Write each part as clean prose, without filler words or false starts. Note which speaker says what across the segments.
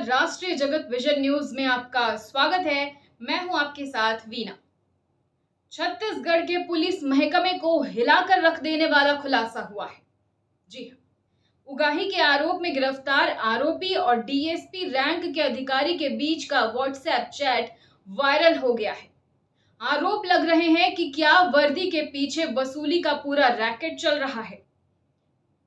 Speaker 1: राष्ट्रीय जगत vision news में आपका स्वागत है। मैं हूं आपके साथ वीना। छत्तीसगढ़ के पुलिस महकमे को हिलाकर रख देने वाला खुलासा हुआ है। जी हां, उगाही के आरोप में गिरफ्तार आरोपी और डीएसपी रैंक के अधिकारी के बीच का व्हाट्सएप चैट वायरल हो गया है। आरोप लग रहे हैं कि क्या वर्दी के पीछे वसूली का पूरा रैकेट चल रहा है।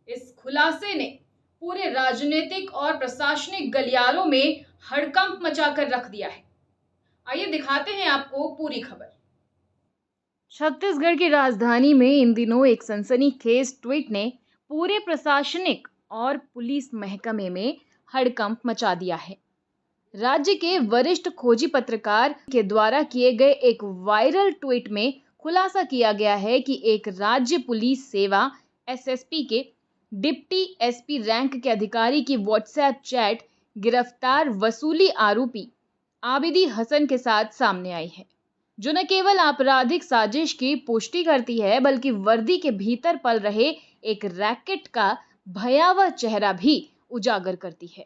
Speaker 1: इस खुलासे ने पूरे राजनीतिक और प्रशासनिक गलियारों में हड़कंप मचाकर रख दिया है। आइए दिखाते हैं आपको पूरी खबर। छत्तीसगढ़ की राजधानी में इन दिनों एक सनसनीखेज ट्वीट ने पूरे प्रशासनिक और पुलिस महकमे में हड़कंप मचा दिया है। राज्य के वरिष्ठ खोजी पत्रकार के द्वारा किए गए एक वायरल ट्वीट में खुलासा किया गया है कि एक राज्य पुलिस सेवा एसएसपी के डिप्टी एसपी रैंक के अधिकारी की व्हाट्सएप चैट गिरफ्तार वसूली आरोपी आबिदी हसन के साथ सामने आई है, जो न केवल आपराधिक साजिश की पुष्टि करती है बल्कि वर्दी के भीतर पल रहे एक रैकेट का भयावह चेहरा भी उजागर करती है।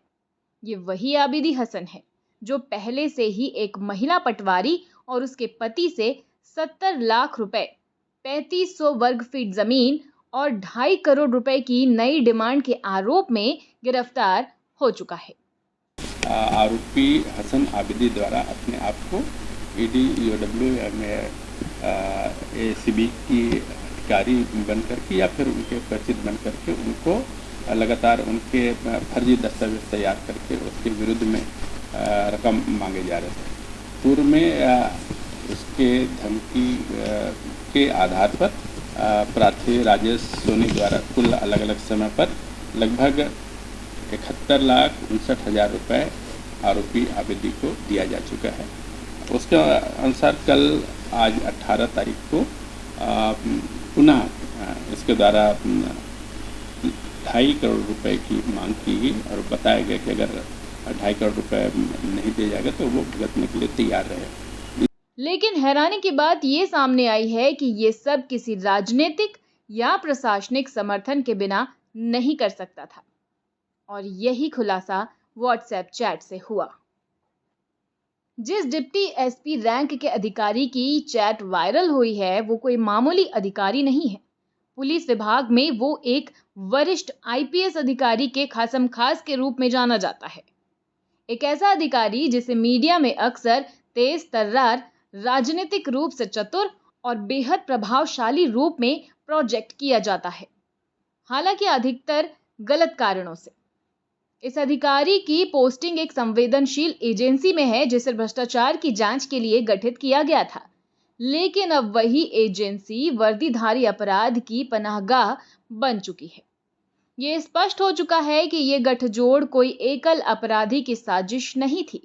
Speaker 1: ये वही आबिदी हसन है जो पहले से ही एक महिला पटवारी और उसके पति से 70 लाख रुपए, 3500 वर्ग फीट जमीन और 2.5 करोड़ रुपए की नई डिमांड के आरोप में गिरफ्तार हो चुका है।
Speaker 2: आरोपी हसन आबिदी द्वारा अपने आप को ईडी ईओडब्ल्यू में एसीबी की अधिकारी बनकर के या फिर उनके परिचित बनकर के उनको लगातार उनके फर्जी दस्तावेज तैयार करके उसके विरुद्ध में रकम मांगे जा रहे थे। पूर्व में उसके धमकी के आधार पर प्रार्थी राजेश सोनी द्वारा कुल अलग अलग समय पर लगभग 71,59,000 रुपये आरोपी आबिदी को दिया जा चुका है। उसके अनुसार कल आज 18 तारीख को पुनः इसके द्वारा 2.5 करोड़ रुपए की मांग की गई और बताया गया कि अगर 2.5 करोड़ रुपए नहीं दिया जाएगा तो वो भुगतने के लिए तैयार रहे।
Speaker 1: लेकिन हैरानी की बात ये सामने आई है कि ये सब किसी राजनीतिक या प्रशासनिक समर्थन के बिना नहीं कर सकता था, और यही खुलासा व्हाट्सएप चैट से हुआ। जिस डिप्टी एसपी रैंक के अधिकारी की चैट वायरल हुई है वो कोई मामूली अधिकारी नहीं है। पुलिस विभाग में वो एक वरिष्ठ आईपीएस अधिकारी के खासमखास के रूप में जाना जाता है। एक ऐसा अधिकारी जिसे मीडिया में अक्सर तेज तर्रार, राजनीतिक रूप से चतुर और बेहद प्रभावशाली रूप में प्रोजेक्ट किया जाता है, हालांकि अधिकतर गलत कारणों से। इस अधिकारी की पोस्टिंग एक संवेदनशील एजेंसी में है जिसे भ्रष्टाचार की जांच के लिए गठित किया गया था, लेकिन अब वही एजेंसी वर्दीधारी अपराध की पनाहगाह बन चुकी है। ये स्पष्ट हो चुका है कि ये गठजोड़ कोई एकल अपराधी की साजिश नहीं थी,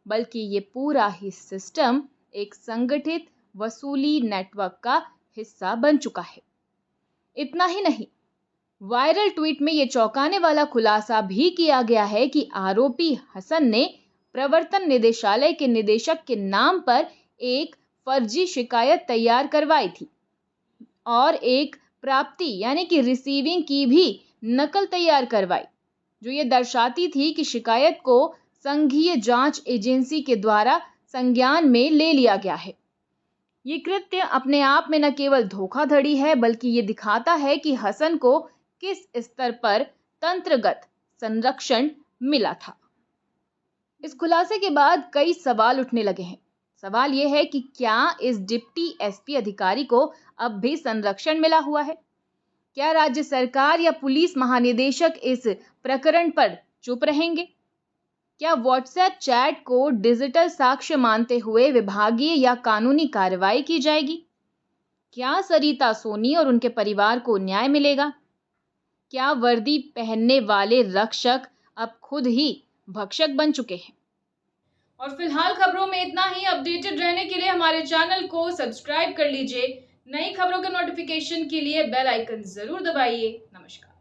Speaker 1: बल्कि ये पूरा ही सिस्टम एक संगठित वसूली नेटवर्क का हिस्सा बन चुका है। इतना ही नहीं, वायरल ट्वीट में ये चौंकाने वाला खुलासा भी किया गया है कि आरोपी हसन ने प्रवर्तन निदेशालय के निदेशक के नाम पर एक फर्जी शिकायत तैयार करवाई थी और एक प्राप्ति यानी कि रिसीविंग की भी नकल तैयार करवाई, जो ये दर्शाती थी कि शिकायत को संघीय जांच एजेंसी के द्वारा संज्ञान में ले लिया गया है। ये कृत्य अपने आप में न केवल धोखाधड़ी है बल्कि ये दिखाता है कि हसन को किस स्तर पर तंत्रगत संरक्षण मिला था। इस खुलासे के बाद कई सवाल उठने लगे हैं। सवाल यह है कि क्या इस डिप्टी एसपी अधिकारी को अब भी संरक्षण मिला हुआ है? क्या राज्य सरकार या पुलिस महानिदेशक इस प्रकरण पर चुप रहेंगे? क्या व्हाट्सएप चैट को डिजिटल साक्ष्य मानते हुए विभागीय या कानूनी कार्रवाई की जाएगी? क्या सरिता सोनी और उनके परिवार को न्याय मिलेगा? क्या वर्दी पहनने वाले रक्षक अब खुद ही भक्षक बन चुके हैं? और फिलहाल खबरों में इतना ही। अपडेटेड रहने के लिए हमारे चैनल को सब्सक्राइब कर लीजिए। नई खबरों के नोटिफिकेशन के लिए बेल आइकन जरूर दबाइए। नमस्कार।